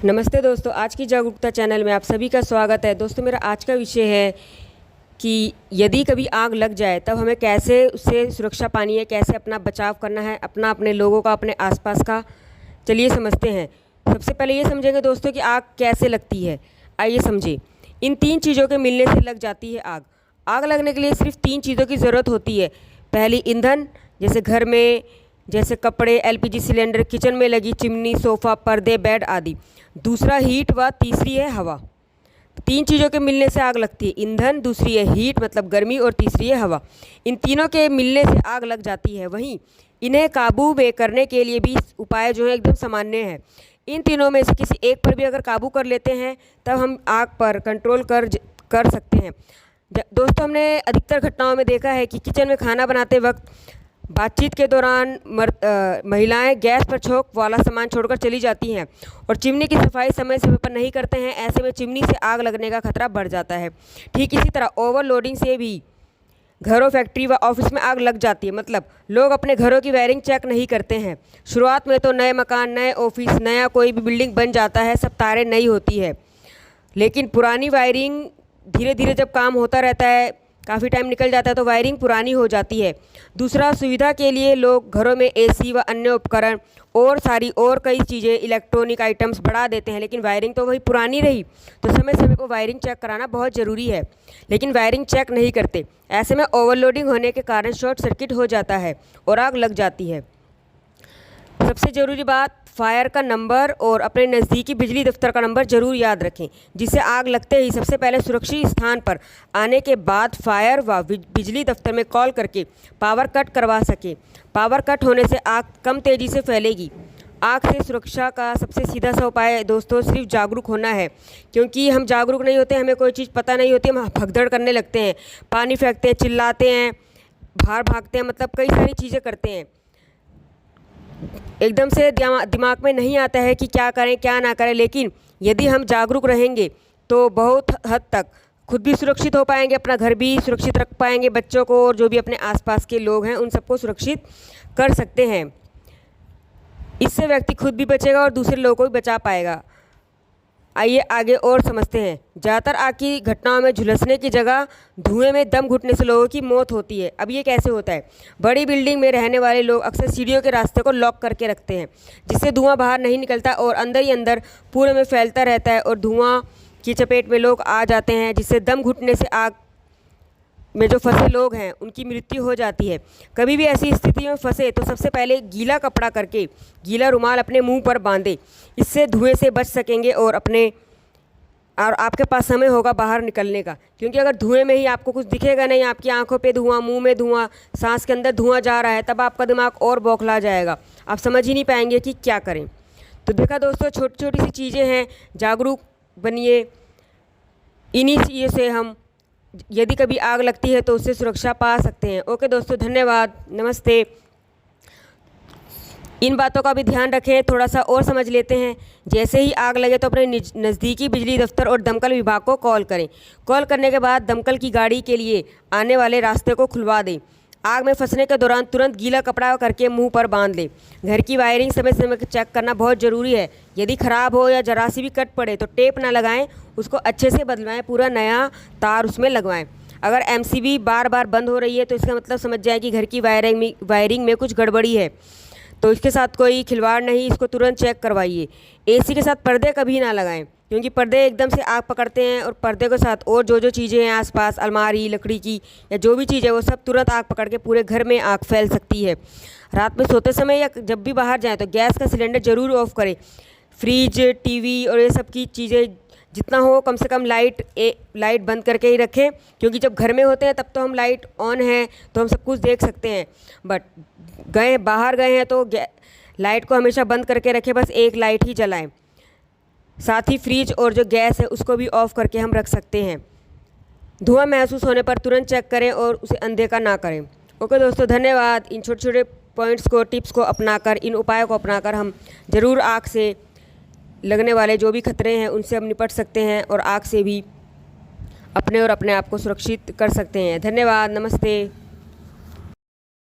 नमस्ते दोस्तों, आज की जागरूकता चैनल में आप सभी का स्वागत है। दोस्तों, मेरा आज का विषय है कि यदि कभी आग लग जाए तब हमें कैसे उससे सुरक्षा पानी है, कैसे अपना बचाव करना है, अपने लोगों का, अपने आसपास का। चलिए समझते हैं। सबसे पहले ये समझेंगे दोस्तों कि आग कैसे लगती है। आइए समझें। इन 3 चीज़ों के मिलने से लग जाती है आग। आग लगने के लिए सिर्फ 3 चीज़ों की ज़रूरत होती है। पहली ईंधन, जैसे घर में, जैसे कपड़े, एलपीजी सिलेंडर, किचन में लगी चिमनी, सोफ़ा, पर्दे, बेड आदि। दूसरा हीट व तीसरी है हवा। 3 चीज़ों के मिलने से आग लगती है। ईंधन, दूसरी है हीट मतलब गर्मी, और तीसरी है हवा। इन तीनों के मिलने से आग लग जाती है। वहीं इन्हें काबू में करने के लिए भी उपाय जो है एकदम सामान्य है। इन तीनों में से किसी एक पर भी अगर काबू कर लेते हैं तब हम आग पर कंट्रोल कर सकते हैं। दोस्तों, हमने अधिकतर घटनाओं में देखा है कि किचन में खाना बनाते वक्त बातचीत के दौरान महिलाएं गैस पर छोंक वाला सामान छोड़कर चली जाती हैं और चिमनी की सफाई समय समय पर नहीं करते हैं। ऐसे में चिमनी से आग लगने का खतरा बढ़ जाता है। ठीक इसी तरह ओवरलोडिंग से भी घरों, फैक्ट्री व ऑफिस में आग लग जाती है। मतलब लोग अपने घरों की वायरिंग चेक नहीं करते हैं। शुरुआत में तो नए मकान, नए ऑफिस, नया कोई भी बिल्डिंग बन जाता है, सब तारें नई होती है, लेकिन पुरानी वायरिंग धीरे धीरे जब काम होता रहता है, काफ़ी टाइम निकल जाता है, तो वायरिंग पुरानी हो जाती है। दूसरा, सुविधा के लिए लोग घरों में एसी व अन्य उपकरण और कई चीज़ें, इलेक्ट्रॉनिक आइटम्स बढ़ा देते हैं, लेकिन वायरिंग तो वही पुरानी रही। तो समय समय पर वायरिंग चेक कराना बहुत ज़रूरी है, लेकिन वायरिंग चेक नहीं करते। ऐसे में ओवरलोडिंग होने के कारण शॉर्ट सर्किट हो जाता है और आग लग जाती है। सबसे ज़रूरी बात, फायर का नंबर और अपने नज़दीकी बिजली दफ्तर का नंबर ज़रूर याद रखें, जिससे आग लगते ही सबसे पहले सुरक्षित स्थान पर आने के बाद फायर व बिजली दफ्तर में कॉल करके पावर कट करवा सकें। पावर कट होने से आग कम तेज़ी से फैलेगी। आग से सुरक्षा का सबसे सीधा सा उपाय दोस्तों सिर्फ जागरूक होना है, क्योंकि हम जागरूक नहीं होते, हमें कोई चीज़ पता नहीं होती, हम भगदड़ करने लगते हैं, पानी फेंकते हैं, चिल्लाते हैं, बाहर भागते हैं, मतलब कई सारी चीज़ें करते हैं। एकदम से दिमाग में नहीं आता है कि क्या करें क्या ना करें, लेकिन यदि हम जागरूक रहेंगे तो बहुत हद तक खुद भी सुरक्षित हो पाएंगे, अपना घर भी सुरक्षित रख पाएंगे, बच्चों को और जो भी अपने आसपास के लोग हैं उन सबको सुरक्षित कर सकते हैं। इससे व्यक्ति खुद भी बचेगा और दूसरे लोगों को भी बचा पाएगा। आइए आगे और समझते हैं। ज़्यादातर आग की घटनाओं में झुलसने की जगह धुएं में दम घुटने से लोगों की मौत होती है। अब ये कैसे होता है? बड़ी बिल्डिंग में रहने वाले लोग अक्सर सीढ़ियों के रास्ते को लॉक करके रखते हैं, जिससे धुआं बाहर नहीं निकलता और अंदर ही अंदर पूरे में फैलता रहता है और धुआं की चपेट में लोग आ जाते हैं, जिससे दम घुटने से आग में जो फंसे लोग हैं उनकी मृत्यु हो जाती है। कभी भी ऐसी स्थिति में फंसे तो सबसे पहले गीला कपड़ा करके गीला रुमाल अपने मुंह पर बांधे। इससे धुएं से बच सकेंगे और आपके पास समय होगा बाहर निकलने का, क्योंकि अगर धुएं में ही आपको कुछ दिखेगा नहीं, आपकी आंखों पे धुआं, मुंह में धुआं, सांस के अंदर धुआं जा रहा है, तब आपका दिमाग और बौखला जाएगा, आप समझ ही नहीं पाएंगे कि क्या करें। तो देखा दोस्तों, छोटी छोटी सी चीज़ें हैं, जागरूक बनिए। इन्हीं चीज़ों से हम यदि कभी आग लगती है तो उससे सुरक्षा पा सकते हैं। ओके दोस्तों, धन्यवाद, नमस्ते। इन बातों का भी ध्यान रखें। थोड़ा सा और समझ लेते हैं। जैसे ही आग लगे तो अपने नज़दीकी बिजली दफ्तर और दमकल विभाग को कॉल करें। कॉल करने के बाद दमकल की गाड़ी के लिए आने वाले रास्ते को खुलवा दें। आग में फंसने के दौरान तुरंत गीला कपड़ा करके मुंह पर बांध लें। घर की वायरिंग समय समय पर चेक करना बहुत ज़रूरी है। यदि ख़राब हो या जरा सी भी कट पड़े तो टेप ना लगाएं, उसको अच्छे से बदलवाएं, पूरा नया तार उसमें लगवाएं। अगर एमसीबी बार बार बंद हो रही है तो इसका मतलब समझ जाए कि घर की वायरिंग में कुछ गड़बड़ी है, तो इसके साथ कोई खिलवाड़ नहीं, इसको तुरंत चेक करवाइए। एसी के साथ पर्दे कभी ना लगाएं, क्योंकि पर्दे एकदम से आग पकड़ते हैं और पर्दे के साथ और जो चीज़ें हैं आसपास, अलमारी, लकड़ी की या जो भी चीज़ है, वो सब तुरंत आग पकड़ के पूरे घर में आग फैल सकती है। रात में सोते समय या जब भी बाहर जाएं तो गैस का सिलेंडर ज़रूर ऑफ करें। फ्रिज, टीवी और ये सब की चीज़ें जितना हो कम से कम लाइट बंद करके ही रखें, क्योंकि जब घर में होते हैं तब तो हम लाइट ऑन है तो हम सब कुछ देख सकते हैं, बट बाहर गए हैं तो लाइट को हमेशा बंद करके रखें, बस एक लाइट ही जलाएं। साथ ही फ्रिज और जो गैस है उसको भी ऑफ़ करके हम रख सकते हैं। धुआं महसूस होने पर तुरंत चेक करें और उसे अनदेखा ना करें। ओके दोस्तों, धन्यवाद। इन छोटे छोटे पॉइंट्स को, टिप्स को अपनाकर, इन उपायों को अपनाकर हम ज़रूर आग से लगने वाले जो भी खतरे हैं उनसे हम निपट सकते हैं और आग से भी अपने और अपने आप को सुरक्षित कर सकते हैं। धन्यवाद, नमस्ते।